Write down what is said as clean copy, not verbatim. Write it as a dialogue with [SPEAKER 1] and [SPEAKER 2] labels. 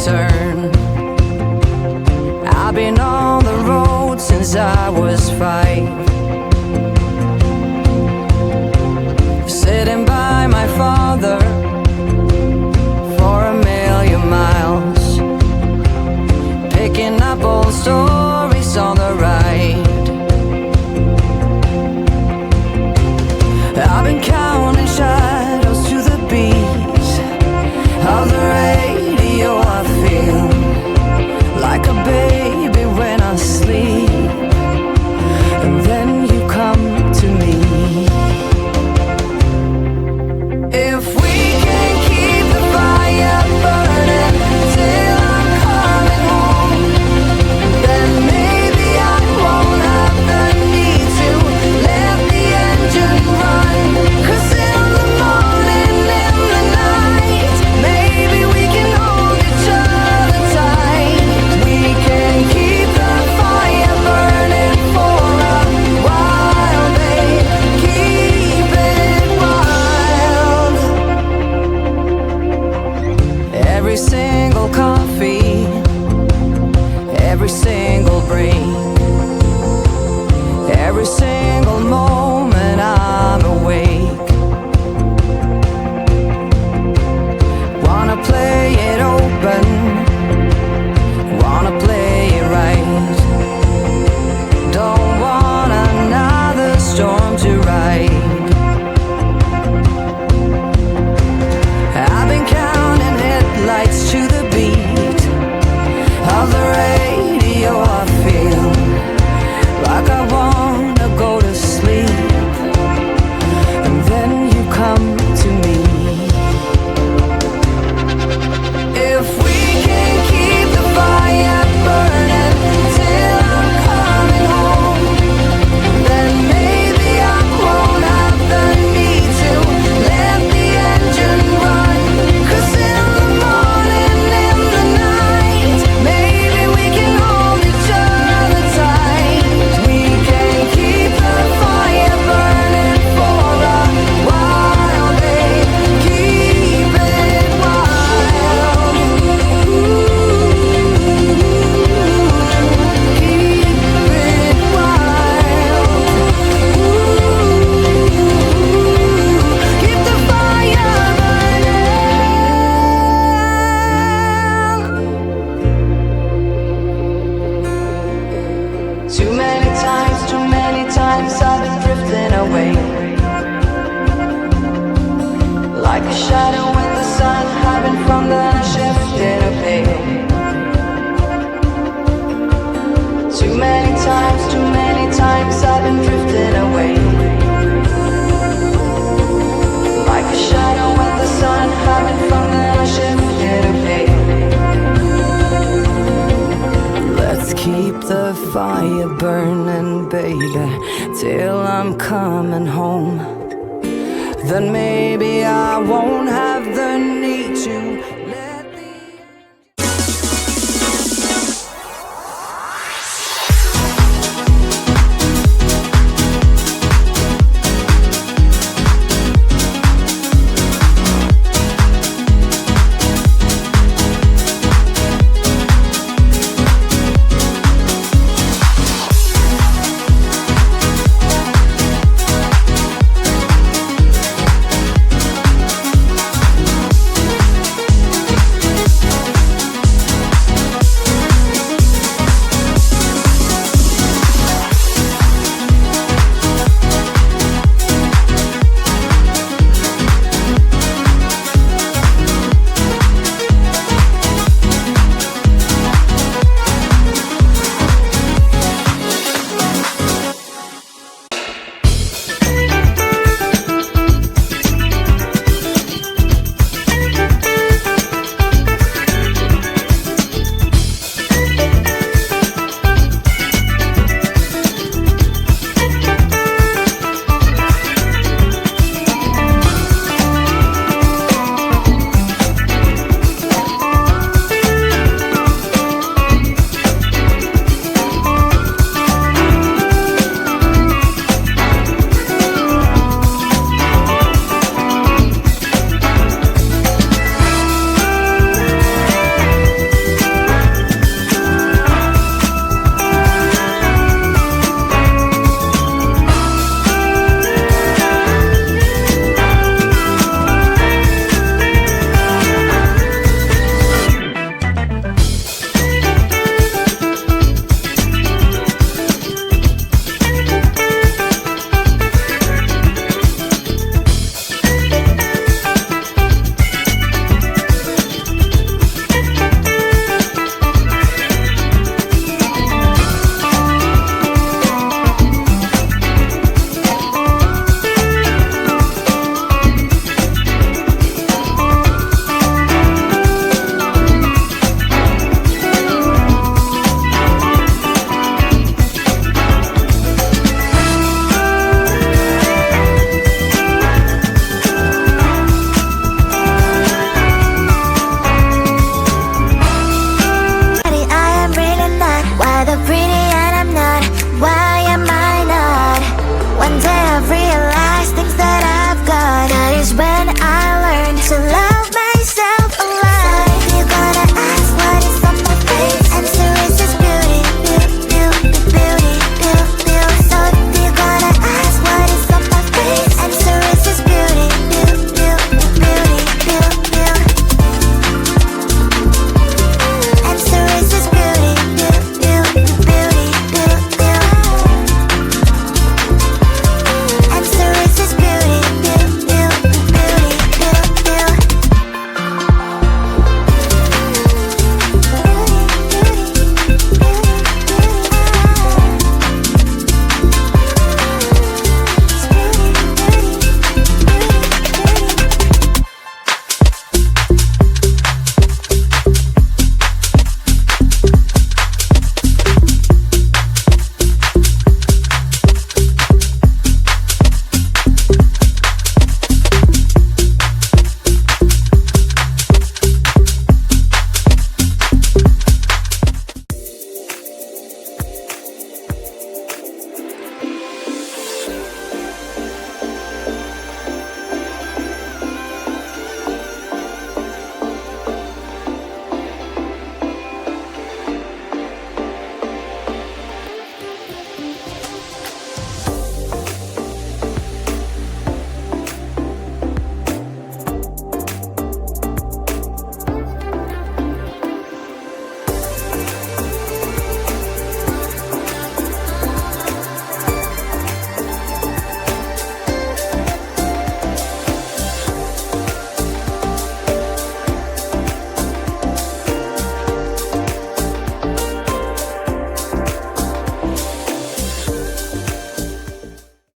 [SPEAKER 1] return. I've been on the road since I was 5, sitting by my father for 1,000,000 miles, picking up old stories on the ride. I've been counting shadows to the beat of the radio. I feel like a baby when I sleep, and then you come to me. If we can keep the fire burning till I'm coming home, then maybe I won't have the need to let the engine run. 'Cause in the morning, in the night, maybe we can hold each other tight. We can keep the fire burning for a while, babe. Keep it wild. Every single coffee, every single break, every single moment I'm awake. Wanna play it open, wanna play it right. Don't want another storm to ride. I've been counting headlights to the beat of the radio. I feel like I wanna go to sleep, and then you come to me. If we can keep the fire burning till I'm coming home, then maybe I won't have the need to let the engine run. 'Cause in the morning, in the night, maybe we can hold each other tight. We can keep the fire burning for a while, babe. Keep it wild. Keep it wild. Keep the fire burning. Too many times I've been drifting away, like a shadow in the sun, hiding from the shift in a pale. Too many times I've been drifting away, like a shadow in the sun, hiding from the shift in a pale. Let's keep the fire burning, baby, till I'm coming home. Then maybe I won't have the need to